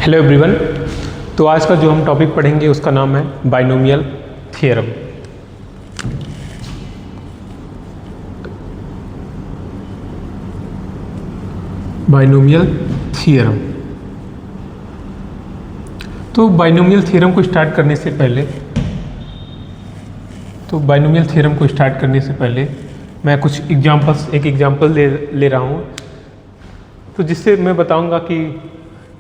Hello everyone. तो आज का जो हम टॉपिक पढ़ेंगे उसका नाम है बाइनोमियल थ्योरम। Binomial theorem. तो बाइनोमियल थ्योरम को स्टार्ट करने से पहले मैं कुछ एक एग्जांपल ले रहा हूँ, तो जिससे मैं बताऊंगा कि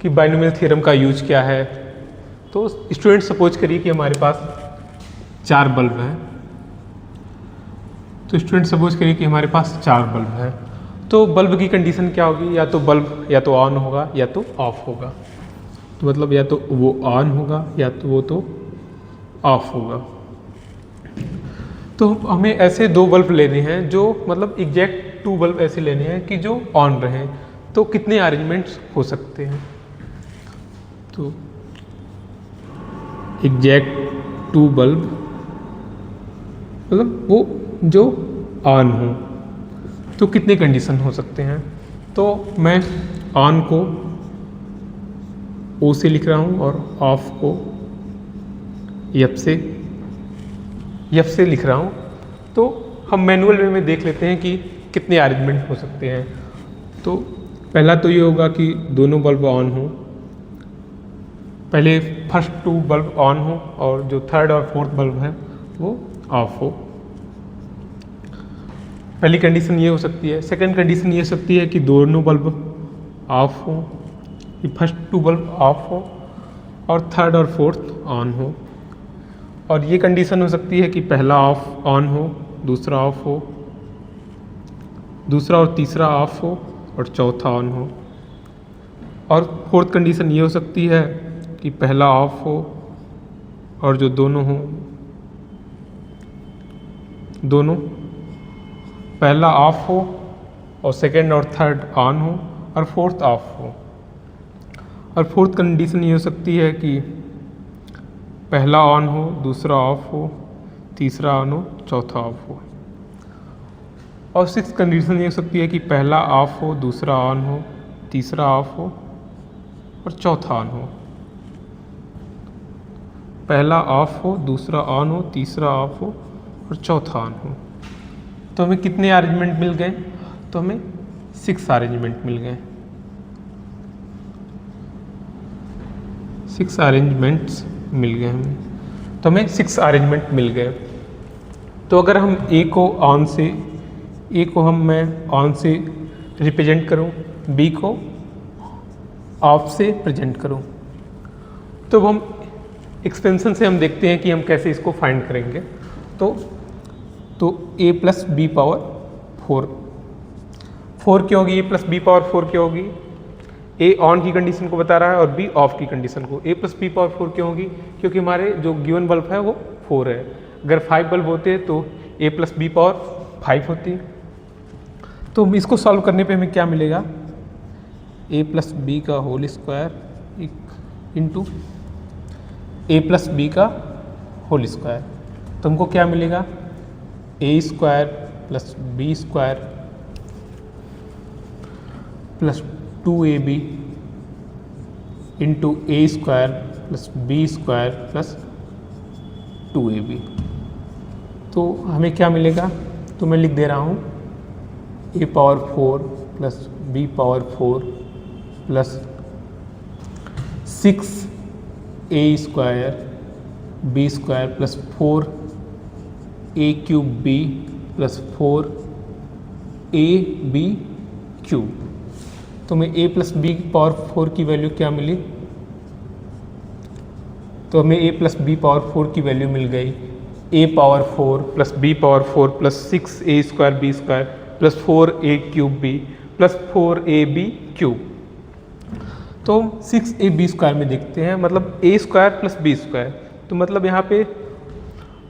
बाइनोमियल थ्योरम का यूज क्या है। तो स्टूडेंट सपोज करिए कि हमारे पास 4 बल्ब हैं। तो बल्ब की कंडीशन क्या होगी, या तो बल्ब या तो ऑन होगा या तो ऑफ होगा। तो मतलब या तो वो ऑन होगा या तो वो तो ऑफ होगा। तो हमें ऐसे 2 बल्ब लेने हैं, जो मतलब एग्जैक्ट 2 बल्ब ऐसे लेने हैं कि जो ऑन रहें। तो कितने अरेंजमेंट्स हो सकते हैं? तो एग्जैक्ट 2 बल्ब मतलब वो जो ऑन हो, तो कितने कंडीशन हो सकते हैं? तो मैं ऑन को ओ से लिख रहा हूँ और ऑफ को एफ से लिख रहा हूँ। तो हम मैनुअल वे में देख लेते हैं कि कितने अरेंजमेंट हो सकते हैं। तो पहला तो ये होगा कि दोनों बल्ब ऑन हो, पहले फर्स्ट 2 बल्ब ऑन हो और जो थर्ड और फोर्थ बल्ब है वो ऑफ हो। पहली कंडीशन ये हो सकती है। सेकंड कंडीशन ये हो सकती है कि दोनों बल्ब ऑफ हो, कि फर्स्ट 2 बल्ब ऑफ हो और थर्ड और फोर्थ ऑन हो। और ये कंडीशन हो सकती है कि पहला ऑन हो, दूसरा ऑफ हो, दूसरा और तीसरा ऑफ हो और चौथा ऑन हो। और फोर्थ कंडीशन ये हो सकती है कि पहला ऑफ हो और जो दोनों पहला ऑफ हो और सेकंड और थर्ड ऑन हो और फोर्थ ऑफ हो। और फोर्थ कंडीशन ये हो सकती है कि पहला ऑन हो, दूसरा ऑफ हो, तीसरा ऑन हो, चौथा ऑफ हो। और सिक्स्थ कंडीशन ये हो सकती है कि पहला ऑफ हो, दूसरा ऑन हो, तीसरा ऑफ हो और चौथा ऑन हो। पहला ऑफ हो, दूसरा ऑन हो, तीसरा ऑफ हो और चौथा ऑन हो। तो हमें कितने अरेंजमेंट मिल गए? तो हमें 6 अरेंजमेंट मिल गए। 6 अरेंजमेंट्स मिल गए हमें। तो हमें 6 अरेंजमेंट मिल गए। तो अगर हम मैं ऑन से रिप्रेजेंट करूं, बी को ऑफ से प्रेजेंट करूं, तो हम एक्सपेंशन से हम देखते हैं कि हम कैसे इसको फाइंड करेंगे। तो a प्लस बी पावर 4 क्या होगी? a प्लस बी पावर 4 क्या होगी? a ऑन की कंडीशन को बता रहा है और b ऑफ की कंडीशन को। a प्लस बी पावर 4 क्यों होगी? क्योंकि हमारे जो गिवन बल्ब है वो 4 है। अगर 5 बल्ब होते तो a प्लस बी पावर 5 होती। तो इसको सॉल्व करने पे हमें क्या मिलेगा? a प्लस बी का whole square into a plus b का होल स्क्वायर। तो हमको क्या मिलेगा? a square plus b square plus 2ab into a square plus b square plus 2ab। तो हमें क्या मिलेगा? तो मैं लिख दे रहा हूँ a power 4 plus b power 4 plus 6a square b square plus 4a cube b plus 4ab cube. तो हमें a प्लस बी पावर 4 की वैल्यू क्या मिली? तो हमें a प्लस बी पावर 4 की वैल्यू मिल गई a power 4 plus b power 4 plus 6a square b square plus 4a cube b plus 4ab cube. तो 6ab square में देखते हैं, मतलब a square plus b square. तो मतलब यहाँ पे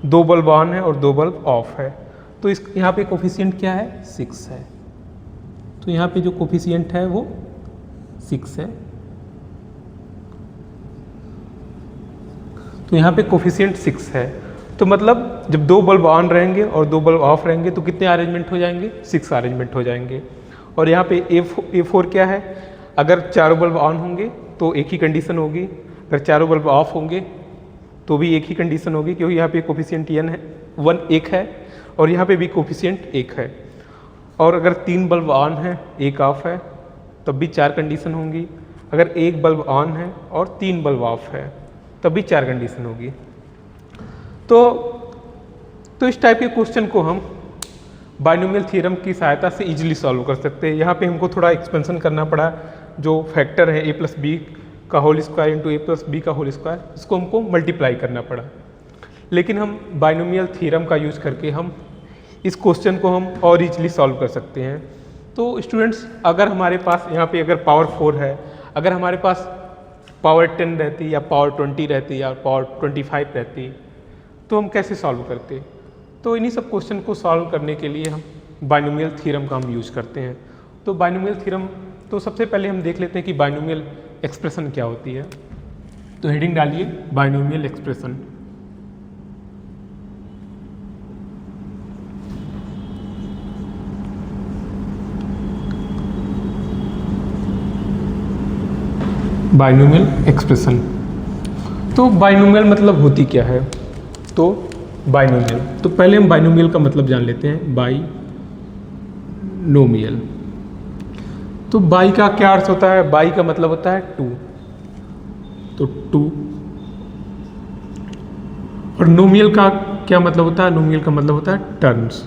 2 बल्ब ऑन है और 2 बल्ब ऑफ है। तो यहाँ पे कोफिशिएंट क्या है? 6 है। तो यहाँ पे जो कोफिशिएंट है वो 6 है। तो यहाँ पे कोफिशिएंट 6 है। तो मतलब जब 2 बल्ब ऑन रहेंगे और 2 बल्ब ऑफ रहेंगे तो कितने अरेंजमेंट हो जाएंगे? 6 अरेंजमेंट हो जाएंगे। और यहाँ पे A4 क्या है? अगर चारों बल्ब ऑन होंगे तो एक ही कंडीशन होगी, अगर चारों बल्ब ऑफ होंगे तो भी एक ही कंडीशन होगी, क्योंकि यहाँ पे कोफिशिएंट n है 1 एक है और यहाँ पे भी कोफिशिएंट 1 है। और अगर 3 बल्ब ऑन है एक ऑफ है तब भी 4 कंडीशन होंगी, अगर एक बल्ब ऑन है और 3 बल्ब ऑफ है तब भी 4 कंडीशन होगी। तो इस टाइप के क्वेश्चन को हम बाइनोमियल थ्योरम की सहायता से इजीली सॉल्व कर सकते हैं। यहाँ पे हमको थोड़ा एक्सपेंशन करना पड़ा, जो फैक्टर है a प्लस बी का होल स्क्वायर इंटू ए प्लस बी का होल स्क्वायर, इसको हमको मल्टीप्लाई करना पड़ा। लेकिन हम बाइनोमियल थ्योरम का यूज़ करके हम इस क्वेश्चन को हम और इजीली सॉल्व कर सकते हैं। तो स्टूडेंट्स, अगर हमारे पास यहाँ पे अगर पावर 4 है, अगर हमारे पास पावर 10 रहती या पावर 20 रहती या पावर 25 रहती तो हम कैसे सॉल्व करते। तो इन्हीं सब क्वेश्चन को सॉल्व करने के लिए हम बाइनोमियल थ्योरम का हम यूज़ करते हैं। तो बाइनोमियल थ्योरम, तो सबसे पहले हम देख लेते हैं कि बाइनोमियल एक्सप्रेशन क्या होती है। तो हेडिंग डालिए बाइनोमियल एक्सप्रेशन। बाइनोमियल एक्सप्रेशन, तो बाइनोमियल मतलब होती क्या है। तो बाइनोमियल, तो पहले हम बाइनोमियल का मतलब जान लेते हैं। बाइनोमियल, तो बाई का क्या अर्थ होता है। बाई का मतलब होता है 2, तो 2। और नोमियल का क्या मतलब होता है। नोमियल का मतलब होता है टर्म्स।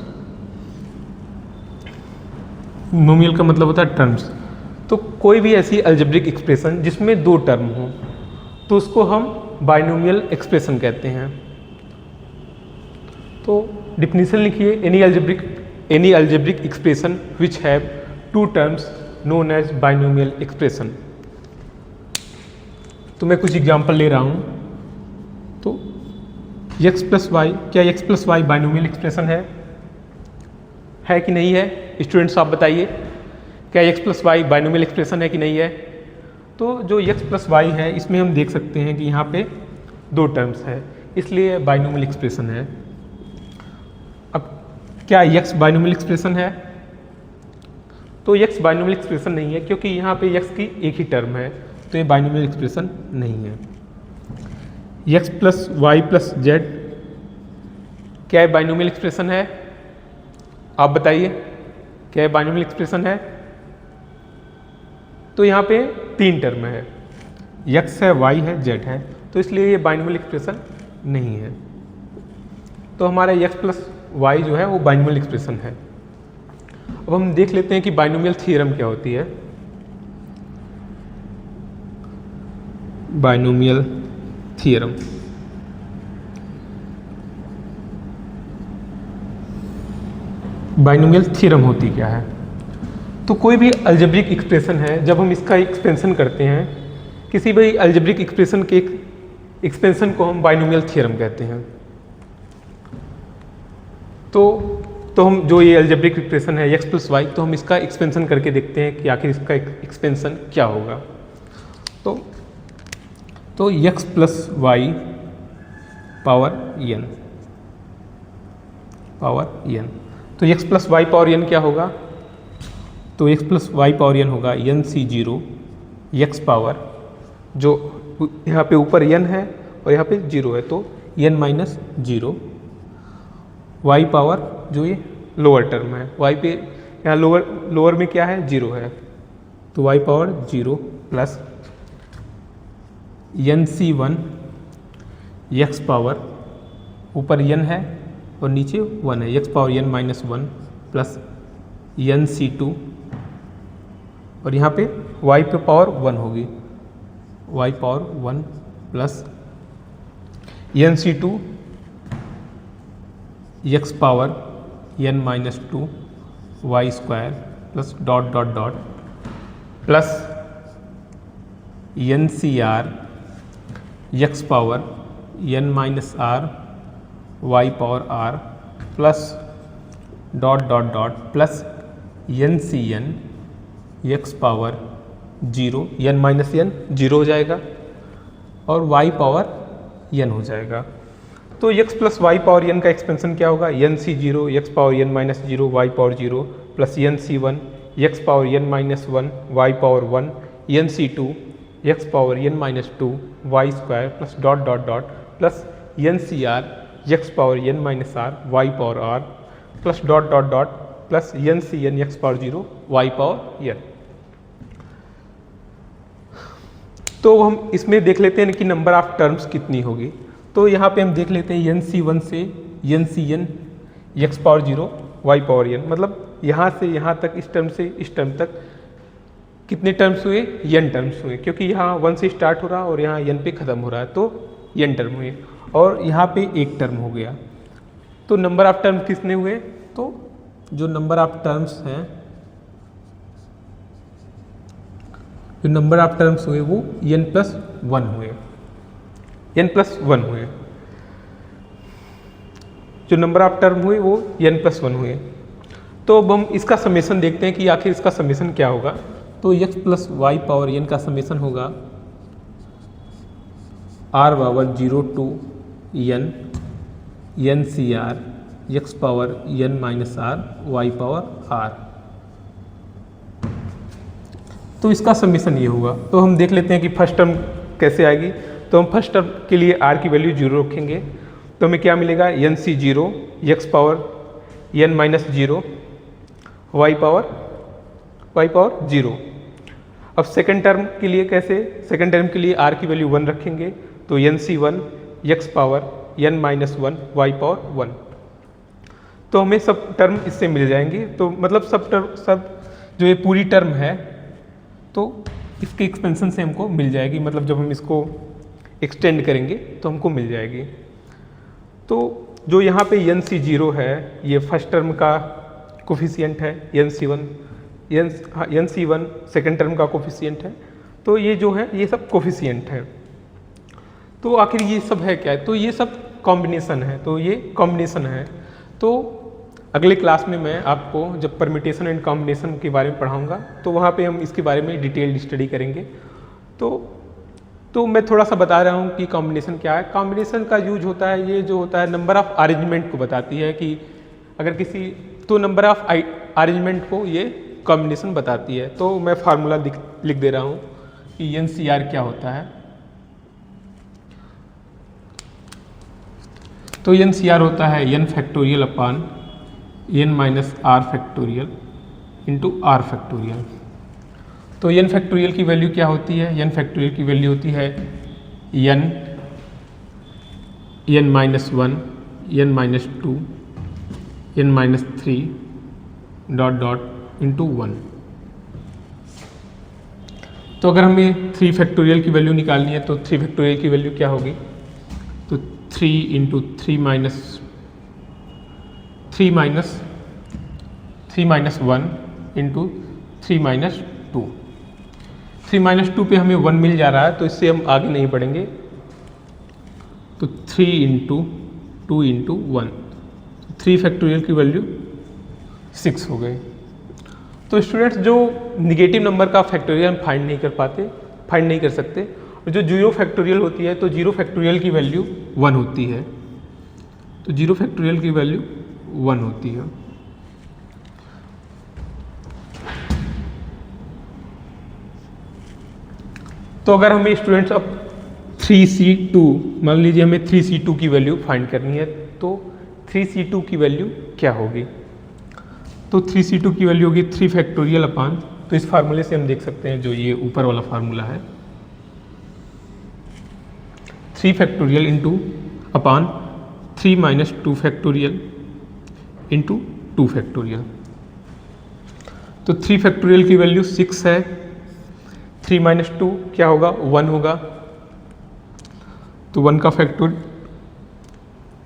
नोमियल का मतलब होता है टर्म्स। तो कोई भी ऐसी अलजेब्रिक एक्सप्रेशन जिसमें 2 टर्म हो तो उसको हम बाइनोमियल एक्सप्रेशन कहते हैं। तो डिफिनीशन लिखिए, any algebraic expression which have 2 terms known as binomial expression. तो मैं कुछ एग्जांपल ले रहा हूँ। तो x प्लस वाई, क्या x plus y binomial expression है कि नहीं है। स्टूडेंट्स आप बताइए, क्या x plus y binomial expression है कि नहीं है। तो जो x प्लस वाई है इसमें हम देख सकते हैं कि यहाँ पे 2 टर्म्स है, इसलिए बाइनोमियल एक्सप्रेशन है। अब क्या x बाइनोमियल एक्सप्रेशन है। तो x बाइनोमियल एक्सप्रेशन नहीं है, क्योंकि यहाँ पे x की एक ही टर्म है, तो ये बाइनोमियल एक्सप्रेशन नहीं है। x plus y plus z, क्या बाइनोमियल एक्सप्रेशन है। आप बताइए, क्या बाइनोमियल एक्सप्रेशन है। तो यहाँ पे 3 टर्म है, x है, y है, z है, तो इसलिए ये बाइनोमियल एक्सप्रेशन नहीं है। तो हमारा x प्लस वाई जो है वो बाइनोमियल एक्सप्रेशन है। अब हम देख लेते हैं कि बाइनोमियल थ्योरम क्या होती है। बाइनोमियल थ्योरम, बाइनोमियल थ्योरम होती क्या है। तो कोई भी अलजेब्रिक एक्सप्रेशन है, जब हम इसका एक्सपेंशन करते हैं, किसी भी अलजेब्रिक एक्सप्रेशन के एक्सपेंशन को हम बाइनोमियल थ्योरम कहते हैं। तो हम जो ये अलजेब्रिक एक्सप्रेशन है x प्लस वाई, तो हम इसका एक्सपेंशन करके देखते हैं कि आखिर इसका एक्सपेंशन क्या होगा। तो x plus Y power n, तो x plus Y power n क्या होगा। तो x plus Y power n होगा nc0 x पावर, जो यहाँ पे ऊपर n है और यहाँ पे 0 है, तो n माइनस 0 y पावर, जो ये लोअर टर्म है, y पे यहाँ लोअर में क्या है 0 है, तो y power 0 plus nc1 x power, ऊपर n है और नीचे 1 है, x power n minus 1 plus nc2, और यहाँ पे y पे पावर 1 होगी, y power 1 plus nc2 x power n minus 2 y square plus dot dot dot plus ncr x power n minus r y power r plus dot dot dot plus ncn x power 0, n minus n 0 हो जाएगा और y power n हो जाएगा। तो x plus Y power n का expansion क्या होगा, nc0 x power n minus 0 y power 0 plus nc1 x power n minus 1 y power 1 nc2 x power n minus two y square plus dot dot dot plus N C R x power n minus R Y power r plus dot dot dot plus N C N x power zero y power n. तो हम इसमें देख लेते हैं कि number of terms कितनी होगी। तो यहाँ पे हम देख लेते हैं एन सी वन से n C N x power zero y power n, मतलब यहाँ से यहाँ तक इस टर्म से इस टर्म तक कितने टर्म्स हुए, एन टर्म्स हुए, क्योंकि यहाँ वन से स्टार्ट हो रहा और यहाँ एन पे ख़त्म हो रहा है तो एन टर्म हुए, और यहाँ पे एक टर्म हो गया। तो नंबर ऑफ टर्म्स कितने हुए, तो जो नंबर ऑफ टर्म्स हैं, जो नंबर ऑफ टर्म्स हुए वो एन प्लस वन हुए, एन प्लस वन हुए। जो नंबर ऑफ टर्म हुए वो एन प्लस वन हुए। तो अब हम इसका समेशन देखते हैं कि आखिर इसका समेशन क्या होगा। तो x plus Y power n का समेशन होगा r power zero to N C R x power n minus R Y power r. तो इसका समेशन ये होगा। तो हम देख लेते हैं कि फर्स्ट टर्म कैसे आएगी। तो हम फर्स्ट टर्म के लिए आर की वैल्यू जीरो रखेंगे, तो हमें क्या मिलेगा, एन सी zero x power n minus zero y power zero. अब सेकेंड टर्म के लिए कैसे, सेकेंड टर्म के लिए आर की वैल्यू वन रखेंगे, तो N C one x power n minus one y power one. तो हमें सब टर्म इससे मिल जाएंगे। तो मतलब सब जो ये पूरी टर्म है तो इसके एक्सपेंशन से हमको मिल जाएगी, मतलब जब हम इसको एक्सटेंड करेंगे तो हमको मिल जाएगी। तो जो यहाँ पे एन सी जीरो है ये फर्स्ट टर्म का कोफिशिएंट है, एन सी वन सेकेंड टर्म का कोफिशिएंट है। तो ये जो है ये सब कोफिशिएंट है। तो आखिर ये सब है क्या है, तो ये सब कॉम्बिनेशन है, तो ये कॉम्बिनेशन है। तो अगले क्लास में मैं आपको जब परमिटेशन एंड कॉम्बिनेशन के बारे में पढ़ाऊंगा तो वहाँ पे हम इसके बारे में डिटेल्ड स्टडी करेंगे। तो मैं थोड़ा सा बता रहा हूँ कि कॉम्बिनेशन क्या है। कॉम्बिनेशन का यूज होता है, ये जो होता है नंबर ऑफ अरेंजमेंट को बताती है कि अगर किसी, तो नंबर ऑफ अरेंजमेंट को ये कॉम्बिनेशन बताती है। तो मैं फार्मूला लिख दे रहा हूँ कि एन सी आर क्या होता है। तो एन सी आर होता है n factorial upon n minus r factorial into r factorial. तो एन फैक्टोरियल की वैल्यू क्या होती है, एन फैक्टोरियल की वैल्यू होती है n minus one n minus two n minus three dot dot into one. तो अगर हमें थ्री फैक्टोरियल की वैल्यू निकालनी है तो थ्री फैक्टोरियल की वैल्यू क्या होगी, तो three into three minus one into three minus two. Three minus two पे हमें वन मिल जा रहा है तो इससे हम आगे नहीं बढ़ेंगे। तो three into two into one, three factorial की वैल्यू 6 हो गई। तो स्टूडेंट्स जो निगेटिव नंबर का फैक्टोरियल हम फाइंड नहीं कर सकते, और जो जीरो फैक्टोरियल होती है तो जीरो फैक्टोरियल की वैल्यू 1 होती है। तो जीरो फैक्टोरियल की वैल्यू 1 होती है। तो अगर हमें स्टूडेंट्स अब 3C2 मान लीजिए हमें 3C2 की वैल्यू फाइंड करनी है, तो 3C2 की वैल्यू क्या होगी, तो 3C2 की वैल्यू होगी 3 फैक्टोरियल अपान, तो इस फार्मूले से हम देख सकते हैं जो ये ऊपर वाला फार्मूला है, 3 फैक्टोरियल इंटू अपान 3 माइनस 2 फैक्टोरियल इंटू 2 फैक्टोरियल। तो 3 फैक्टोरियल की वैल्यू 6 है, 3 माइनस 2 क्या होगा, 1 होगा। तो 1 का फैक्टोरियल,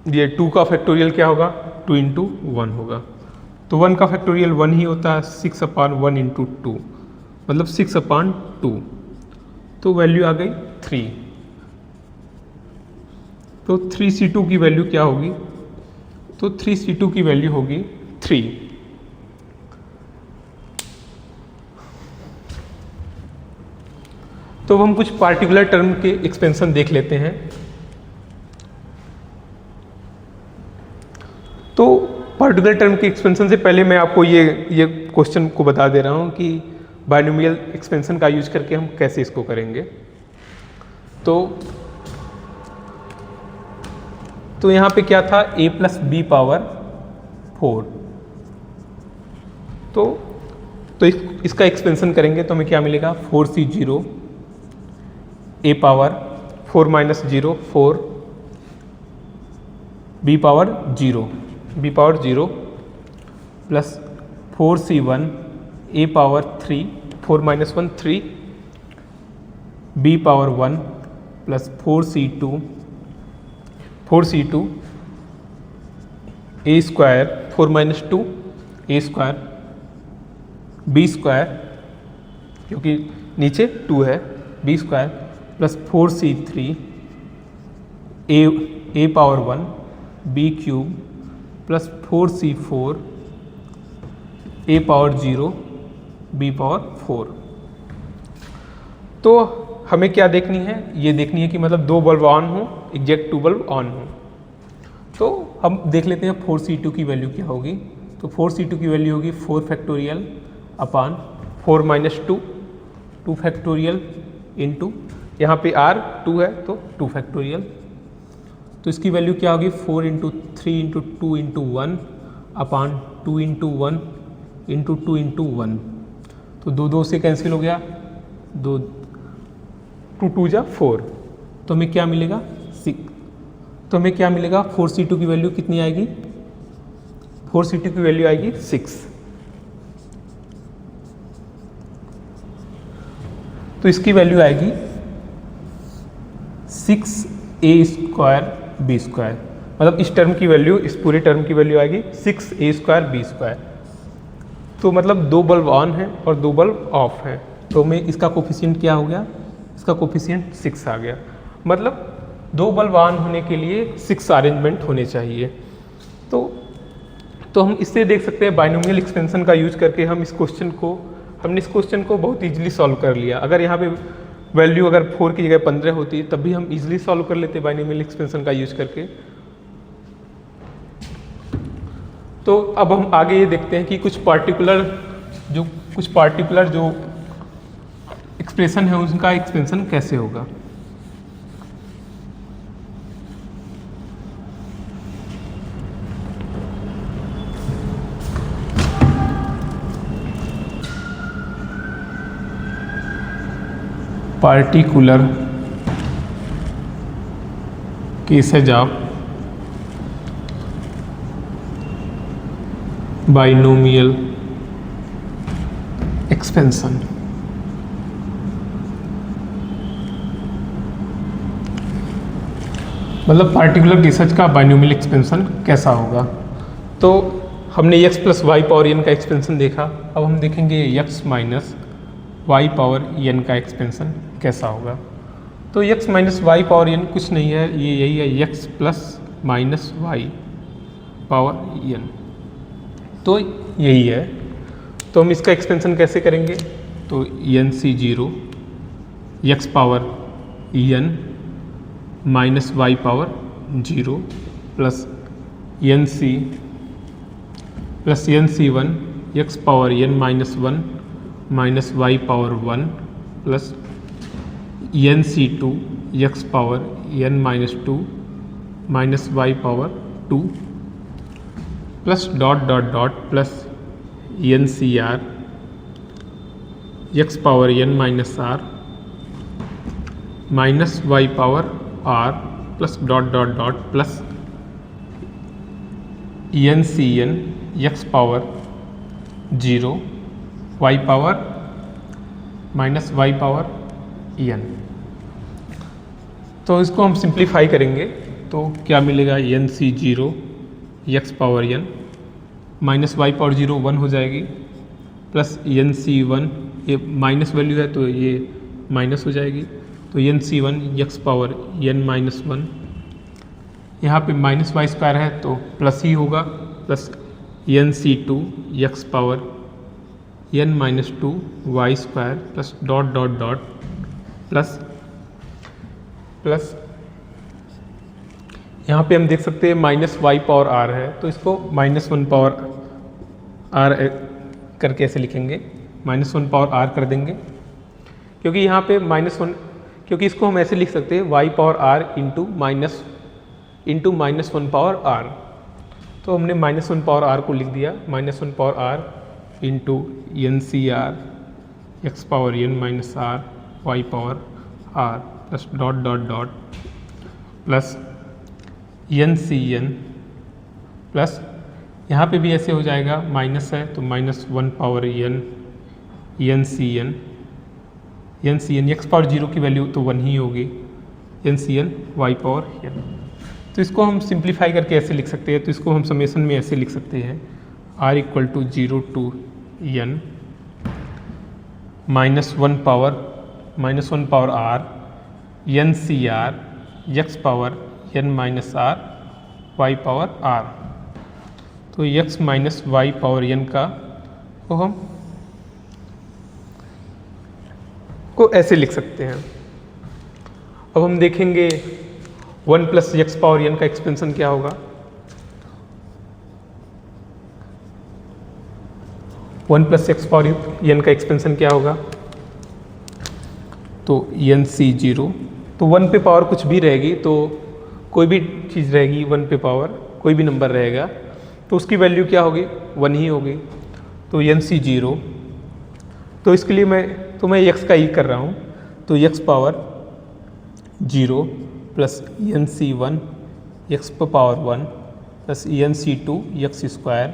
ये 2 का फैक्टोरियल क्या होगा, 2 इंटू 1 होगा। तो 1 का फैक्टोरियल 1 ही होता है, 6 अपान 1 इंटू 2 मतलब 6 अपान 2। तो वैल्यू आ गई 3। तो 3C2 की वैल्यू क्या होगी, तो 3C2 की वैल्यू होगी 3। तो हम कुछ पार्टिकुलर टर्म के एक्सपेंशन देख लेते हैं। तो पार्टिकुलर टर्म के एक्सपेंशन से पहले मैं आपको ये क्वेश्चन को बता दे रहा हूँ कि बायनोमियल एक्सपेंशन का यूज करके हम कैसे इसको करेंगे। तो यहाँ पे क्या था, a प्लस बी पावर 4। तो इसका एक्सपेंशन करेंगे तो हमें क्या मिलेगा, 4c0 a power 4 minus 0 4 b power 0 plus 4c1 a power 3 4 minus 1 3 b power 1 plus 4c2 a square 4 minus 2 a square b square क्योंकि नीचे 2 है b square plus 4c3 a power 1 b cube plus 4c4 a power 0 b power 4। तो हमें क्या देखनी है, ये देखनी है कि मतलब दो बल्ब ऑन हो, एग्जैक्ट 2 बल्ब ऑन हो। तो हम देख लेते हैं 4c2 की वैल्यू क्या होगी। तो 4c2 की वैल्यू होगी 4 फैक्टोरियल अपान 4 माइनस 2 फैक्टोरियल इंटू यहाँ पे r 2 है तो 2 फैक्टोरियल। तो इसकी वैल्यू क्या होगी, 4 इंटू 3 इंटू 2 इंटू 1 अपान 2 इंटू 1 इंटू 2 इंटू 1। तो 2 से कैंसिल हो गया, 2 2 जा 4। तो हमें क्या मिलेगा 6। तो हमें क्या मिलेगा 4c2 की वैल्यू कितनी आएगी, 4c2 की वैल्यू आएगी 6। तो इसकी वैल्यू आएगी 6a स्क्वायर b स्क्वायर, मतलब इस टर्म की वैल्यू, इस पूरे टर्म की वैल्यू आएगी 6a स्क्वायर b स्क्वायर। तो मतलब 2 बल्ब ऑन है और 2 बल्ब ऑफ है। तो हमें इसका कोफिशिएंट क्या हो गया, इसका कोफिशिएंट 6 आ गया। मतलब 2 बल्ब ऑन होने के लिए 6 अरेंजमेंट होने चाहिए। तो हम इससे देख सकते हैं बाइनोमियल एक्सपेंशन का यूज करके हमने इस क्वेश्चन को बहुत इजीली सॉल्व कर लिया। अगर यहाँ पे वैल्यू अगर 4 की जगह 15 होती तब भी हम इजीली सॉल्व कर लेते बाइनोमियल एक्सपेंशन का यूज करके। तो अब हम आगे ये देखते हैं कि कुछ पार्टिकुलर जो एक्सप्रेशन है उनका एक्सपेंशन कैसे होगा। Particular cases of binomial expansion. मतलब पार्टिकुलर केसेज का बाइनोमियल एक्सपेंशन कैसा होगा। तो हमने x plus Y power n का एक्सपेंशन देखा, अब हम देखेंगे x minus y power n का एक्सपेंशन कैसा होगा। तो x minus y power n कुछ नहीं है, ये यही है x plus minus y power n, तो यही है। तो हम इसका एक्सपेंशन कैसे करेंगे, तो NC0 x power n minus y power 0 plus NC1 x power n minus 1 minus y power 1 plus NC2 x power n minus 2 minus y power 2 plus dot dot dot plus NCR x power n minus r minus y power r plus dot dot dot plus NCN x power 0 y power minus y power n। तो इसको हम simplify करेंगे तो क्या मिलेगा, NC0 x power n minus y power 0 1 हो जाएगी plus NC1, ये माइनस वैल्यू है तो ये माइनस हो जाएगी, तो NC1 x power n minus 1, यहाँ पे माइनस वाई स्क्वायर है तो प्लस ही होगा, plus NC2 x power n minus 2 Y square plus dot dot dot plus यहाँ पे हम देख सकते हैं माइनस वाई पावर r है तो इसको माइनस 1 पावर r करके ऐसे लिखेंगे, माइनस 1 पावर r कर देंगे, क्योंकि यहाँ पे माइनस 1 क्योंकि इसको हम ऐसे लिख सकते हैं y power r into minus one power r। तो हमने माइनस वन पावर r को लिख दिया, minus one power r into n C R x power n minus R Y power r plus dot dot dot plus N C n plus यहाँ पे भी ऐसे हो जाएगा, माइनस है तो minus one power n C N x power zero की value तो वन ही होगी, N C n y power n. तो इसको हम सिंप्लीफाई करके ऐसे लिख सकते हैं, तो इसको हम समेसन में ऐसे लिख सकते हैं r equal to 0 to n minus one power r N C R x power n minus R Y power r। तो x minus y power n का को हम को ऐसे लिख सकते हैं। अब हम देखेंगे 1 प्लस एक्स पावर n का एक्सपेंशन क्या होगा। 1 प्लस एक्स पावर n का एक्सपेंशन क्या होगा, तो एन सी जीरो, तो 1 पे पावर कुछ भी रहेगी, तो कोई भी चीज़ रहेगी 1 पे पावर कोई भी नंबर रहेगा तो उसकी वैल्यू क्या होगी, 1 ही होगी। तो एन सी जीरो, तो इसके लिए मैं x का ई कर रहा हूँ, तो x power 0 plus N C one x power 1 plus N C two X square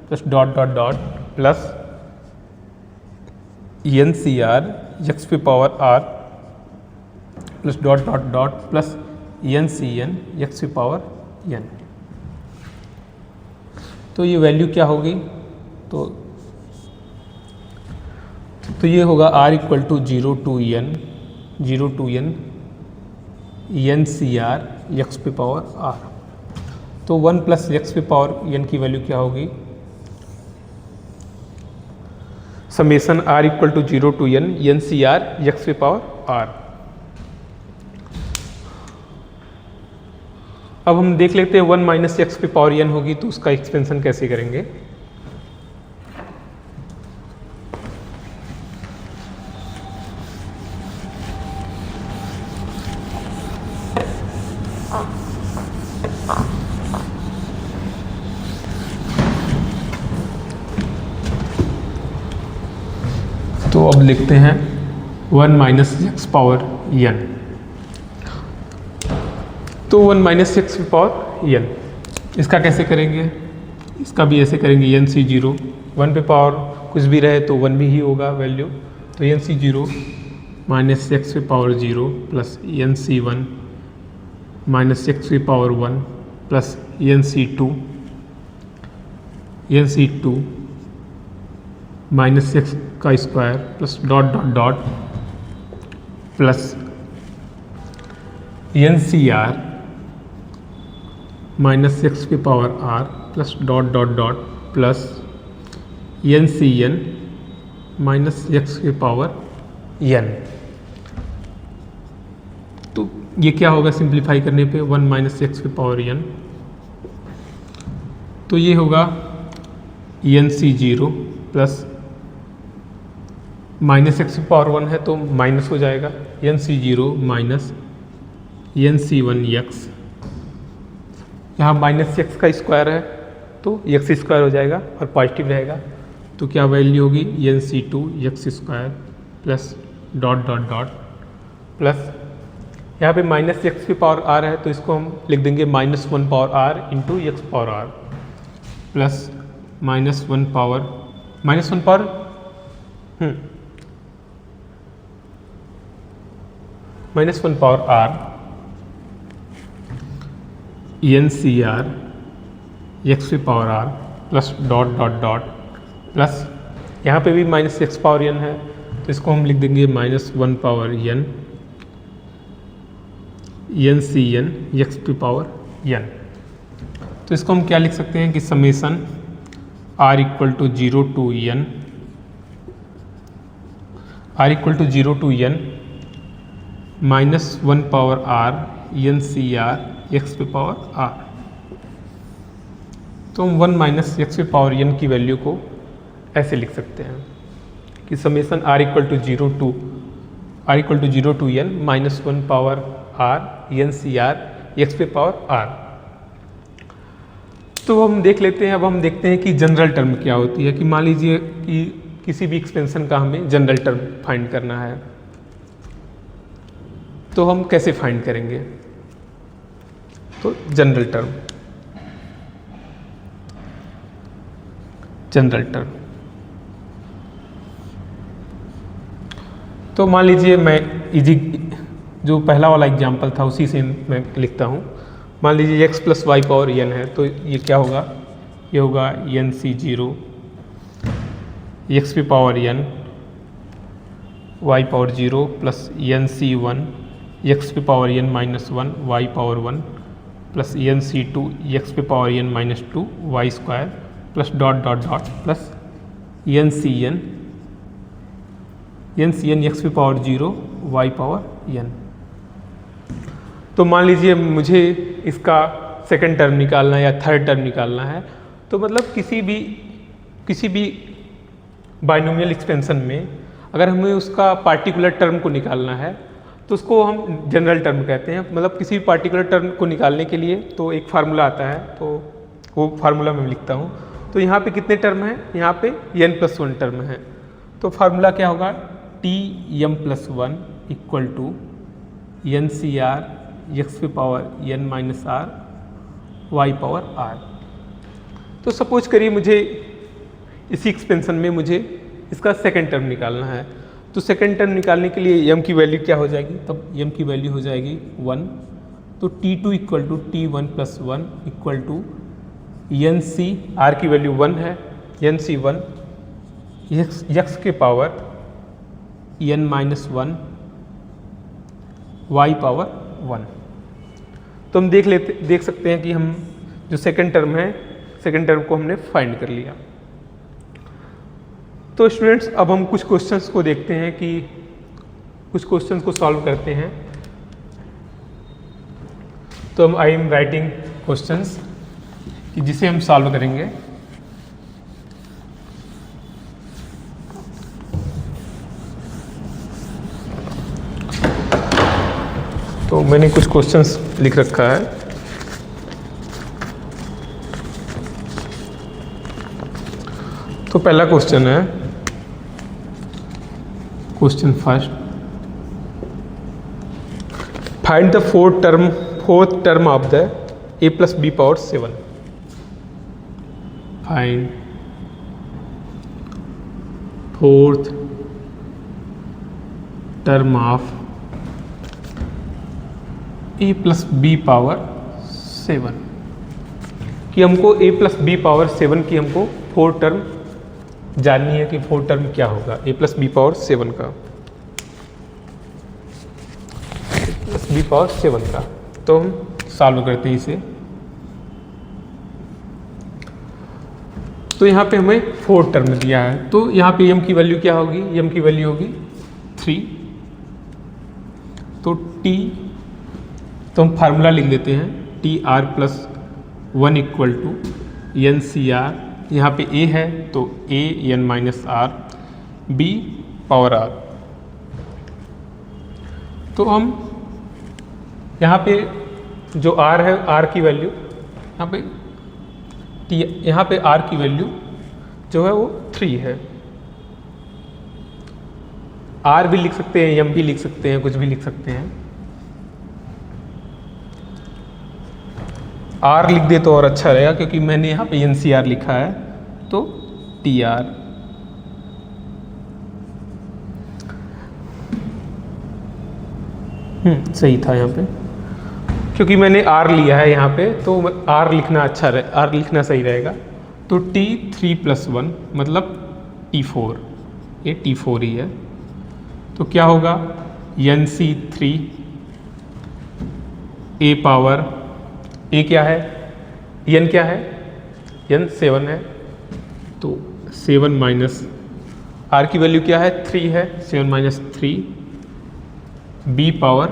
plus dot dot dot plus N C R x पे power r plus dot dot dot plus N C N X पे power n। तो ये value क्या होगी, तो ये होगा r equal to 0 to n n C R x पे पावर r। तो 1 प्लस एक्स पे पावर n की वैल्यू क्या होगी, summation r equal to 0 to n c are x पे पावर r। अब हम देख लेते हैं 1 माइनस एक्स पे पावर n होगी तो उसका एक्सपेंशन कैसे करेंगे। तो अब लिखते हैं 1 माइनस एक्स पावर n, तो 1 माइनस एक्स पावर n इसका कैसे करेंगे, इसका भी ऐसे करेंगे एन सी जीरो, 1 पे पावर कुछ भी रहे तो 1 भी ही होगा वैल्यू, तो N C zero minus x पे power 0 plus N C one minus x पे power 1 plus N C two minus x का square plus dot dot dot plus N C R minus x पे power r plus dot dot dot plus N C N minus x पे power n। तो ये क्या होगा simplify करने पे 1 minus x पे पावर n, तो ये होगा N C zero plus minus x power 1 है तो माइनस हो जाएगा, एन सी जीरो माइनस एन सी वन एक्स, यहाँ माइनस एक्स का स्क्वायर है तो एक्स स्क्वायर हो जाएगा और पॉजिटिव रहेगा, तो क्या वैल्यू होगी N C two X square plus dot dot dot plus यहाँ पे माइनस एक्स की पावर r है तो इसको हम लिख देंगे minus one power r into X power r plus minus one power minus one power r N C R X की power r plus dot dot dot plus यहाँ पे भी माइनस एक्स पावर n है तो इसको हम लिख देंगे minus one power n C N x की पावर n। तो इसको हम क्या लिख सकते हैं कि summation r equal to 0 to n minus one power r N C R x पे पावर r। तो हम 1 माइनस एक्स पे पावर n की वैल्यू को ऐसे लिख सकते हैं कि summation r equal to 0 to r equal to 0 to n -1 power r N C R x पे पावर r। तो हम देख लेते हैं, अब हम देखते हैं कि जनरल टर्म क्या होती है। कि मान लीजिए कि किसी भी एक्सपेंशन का हमें जनरल टर्म फाइंड करना है, तो हम कैसे फाइंड करेंगे? तो जनरल टर्म तो मान लीजिए मैं इजी जो पहला वाला एग्जांपल था उसी से मैं लिखता हूँ। मान लीजिए x plus Y power n है, तो ये क्या होगा? ये होगा एन सी 0 एक्स पे power n Y power 0 plus N C 1 X पे power n minus 1 Y power 1 plus N C 2 X पे power n minus 2 Y square plus dot dot dot plus N C N X पे power 0 Y power n। तो मान लीजिए मुझे इसका second term निकालना है या थर्ड टर्म निकालना है, तो मतलब किसी भी बाइनोमियल एक्सपेंशन में अगर हमें उसका पार्टिकुलर टर्म को निकालना है तो उसको हम जनरल टर्म कहते हैं। मतलब किसी भी पार्टिकुलर टर्म को निकालने के लिए तो एक फार्मूला आता है, तो वो फार्मूला मैं लिखता हूँ। तो यहाँ पे कितने टर्म हैं? यहाँ पे n+1 टर्म है। तो फार्मूला क्या होगा? Tm+1 equal to N C R x पे power n minus R Y power r। तो सपोज करिए मुझे इसी एक्सपेंशन में मुझे इसका सेकंड टर्म निकालना है, तो सेकंड टर्म निकालने के लिए m की वैल्यू क्या हो जाएगी? तब m की वैल्यू हो जाएगी 1। तो T2 equal to T1+1 equal to N C r की वैल्यू 1 है, एन सी 1 एक्स के power n minus 1 Y power 1। तो हम देख सकते हैं कि हम जो सेकंड टर्म है, सेकंड टर्म को हमने फाइंड कर लिया। तो स्टूडेंट्स अब हम कुछ क्वेश्चंस को देखते हैं कि कुछ क्वेश्चंस को सॉल्व करते हैं। तो हम आई एम राइटिंग क्वेश्चंस कि जिसे हम सॉल्व करेंगे। तो मैंने कुछ क्वेश्चंस लिख रखा है। तो पहला क्वेश्चन है, question first, find the fourth term of the a plus b power 7। Find fourth term of a plus b power 7। कि हमको a प्लस बी पावर 7 की हमको फोर्थ टर्म जाननी है कि फोर्थ टर्म क्या होगा a प्लस बी पावर 7 का, प्लस बी पावर 7 का। तो हम सॉल्व करते हैं इसे। तो यहाँ पे हमें फोर्थ टर्म दिया है, तो यहाँ पे m की वैल्यू क्या होगी? m की वैल्यू होगी 3। तो t, तो हम फार्मूला लिख देते हैं Tr+1 equal to N C r, यहाँ पे a है तो a n minus r b power r। तो हम यहाँ पे जो r है, r की वैल्यू यहाँ पे r की वैल्यू जो है वो 3 है। r भी लिख सकते हैं, m भी लिख सकते हैं, कुछ भी लिख सकते हैं। r लिख दे तो और अच्छा रहेगा, क्योंकि मैंने यहाँ पे NCR लिखा है, तो TR। सही था यहाँ पे, क्योंकि मैंने r लिया है यहाँ पे, तो r लिखना अच्छा रहे, r लिखना सही रहेगा। तो T3+1 मतलब T4, ये T4 ही है। तो क्या होगा? NC3 a पावर a क्या है? n क्या है? n 7 है। तो 7 माइनस r की वैल्यू क्या है? 3 है, 7 माइनस 3 b पावर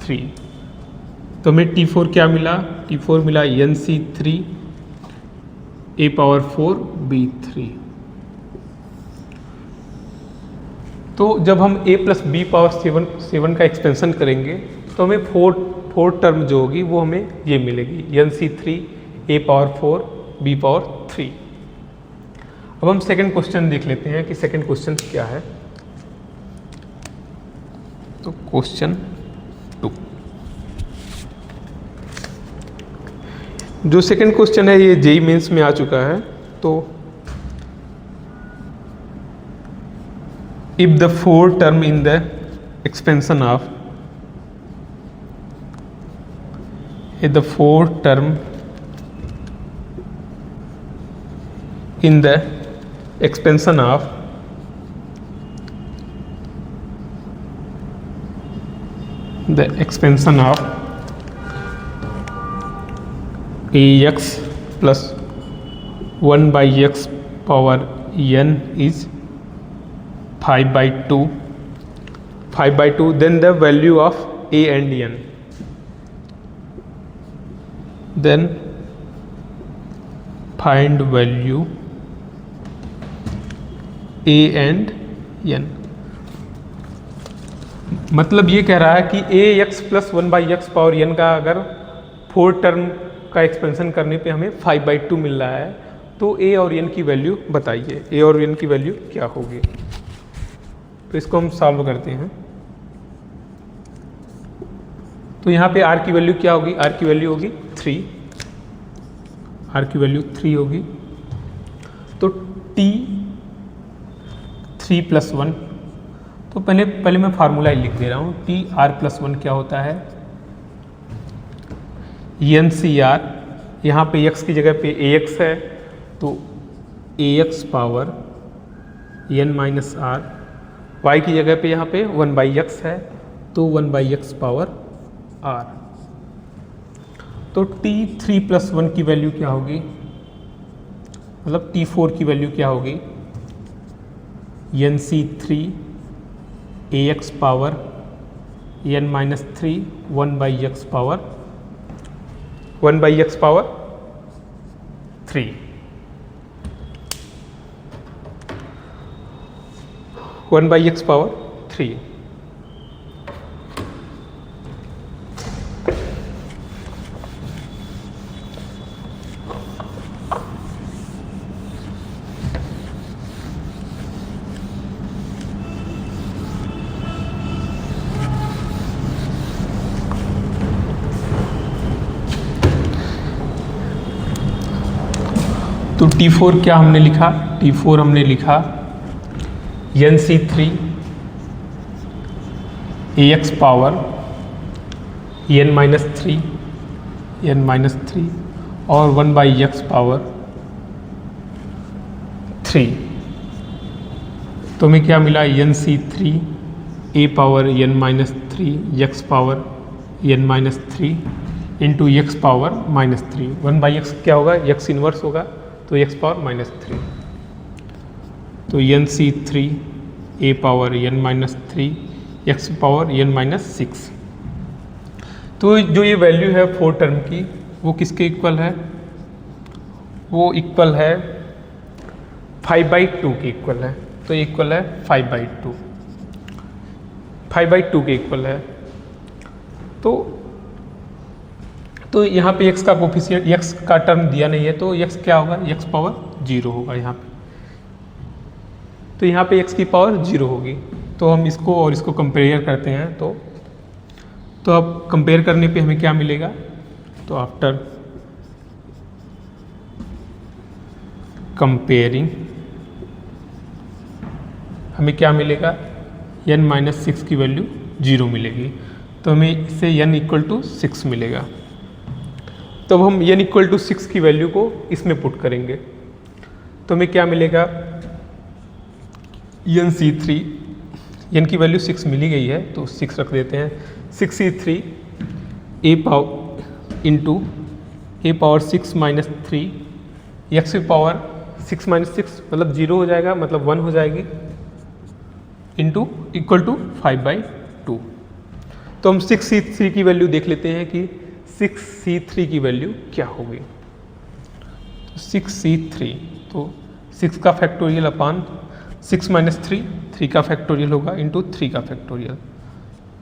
3। तो हमें T4 क्या मिला? T4 मिला NC3 a पावर 4 b 3। तो जब हम a प्लस बी पावर 7 का एक्सपेंशन करेंगे तो हमें फोर टर्म जो होगी वो हमें ये मिलेगी NC3 a power 4 b power 3। अब हम सेकंड क्वेश्चन देख लेते हैं कि सेकंड क्वेश्चन क्या है। तो क्वेश्चन 2, जो सेकंड क्वेश्चन है ये जेईई मेंस में आ चुका है। तो if the four term in the expansion of if the four term in the expansion of ax plus 1 by x power n is 5/2, then the value of a and n, then find value a and n। मतलब ये कह रहा है कि ax plus 1/x power n का अगर four term का expansion करने पे हमें 5/2 मिल रहा है तो a और n की वैल्यू बताइए, a और n की वैल्यू क्या होगी। तो इसको हम सॉल्व करते हैं। तो यहाँ पे r की वैल्यू क्या होगी, r की वैल्यू होगी 3, r की वैल्यू 3 होगी। तो t 3 + 1, तो पहले मैं फार्मूला लिख दे रहा हूँ। t r + 1 क्या होता है, NCR, यहाँ पे x की जगह पे ax है तो ax power n minus r, y की जगह पे यहाँ पे 1/x है तो 1/x पावर r। तो t 3 + 1 की वैल्यू क्या होगी, मतलब t4 की वैल्यू क्या होगी, NC3 ax power n minus 3 1/x power 3, 1/x power 3। तो T4 क्या हमने लिखा, T4 हमने लिखा NC3 ax power n minus 3 और 1/x पावर 3। तो हमें क्या मिला, NC3 a power n minus 3 x power n minus 3 into x power minus 3, 1/x क्या होगा, x इनवर्स होगा तो x पावर माइनस 3। तो NC3 a power n minus 3 x power n minus 6। तो जो ये वैल्यू है फोर टर्म की वो किसके इक्वल है, वो इक्वल है 5/2 के इक्वल है। तो इक्वल है 5/2 के इक्वल है। तो यहाँ पे x का कोफिशिएंट, x का टर्म दिया नहीं है तो x क्या होगा, x पावर 0 होगा यहाँ पे। तो यहाँ पे x की पावर 0 होगी। तो हम इसको और इसको कंपेयर करते हैं तो अब कंपेयर करने पे हमें क्या मिलेगा, तो आफ्टर कंपेयरिंग हमें क्या मिलेगा, n माइनस 6 की वैल्यू 0 मिलेगी। तो हमें इससे n = 6 मिलेगा। तो अब हम n = 6 की वैल्यू को इसमें पुट करेंगे तो हमें क्या मिलेगा, NC3, n की वैल्यू 6 मिली गई है तो 6 रख देते हैं, 6c3 a power into a power 6 minus 3 x की पावर 6 माइनस 6 मतलब 0 हो जाएगा, मतलब 1 हो जाएगी, इंटू इक्वल टू 5/2। तो हम 6c3 की वैल्यू देख लेते हैं कि 6c3 की वैल्यू क्या होगी। तो 6c3, तो 6 का फैक्टोरियल अपान 6 माइनस 3 का फैक्टोरियल होगा इंटू 3 का फैक्टोरियल,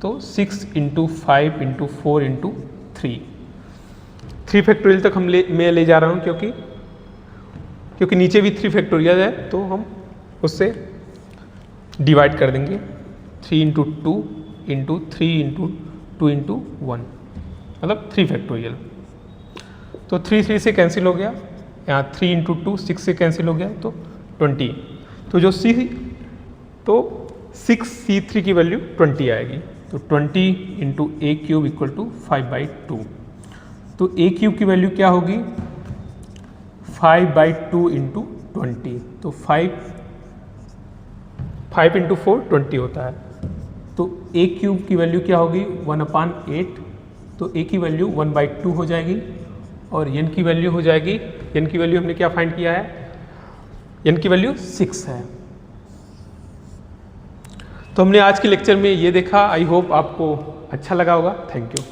तो 6 इंटू 5 इंटू 4 इंटू 3 फैक्टोरियल तक मैं ले जा रहा हूँ क्योंकि नीचे भी 3 फैक्टोरियल है, तो हम उससे डिवाइड कर देंगे 3 इंटू 2 इंटू 3 इंटू 2 इंटू 1, मतलब 3 फैक्टोरियल। तो 3 से कैंसिल हो गया, यहाँ 3 इंटू 2 6 से कैंसिल हो गया, तो 20। तो जो तो 6c3 की वैल्यू 20 आएगी, तो 20 into a cube equal to 5/2। तो ए क्यूब की वैल्यू क्या होगी 5/2 इंटू 20, तो 5 इंटू 4 20 होता है। तो ए क्यूब की वैल्यू क्या होगी 1/8, तो ए की वैल्यू 1/2 हो जाएगी, और एन की वैल्यू हो जाएगी, एन की वैल्यू हमने क्या फाइंड किया है, एन की वैल्यू 6 है। तो हमने आज के लेक्चर में ये देखा, आई होप आपको अच्छा लगा होगा। Thank you.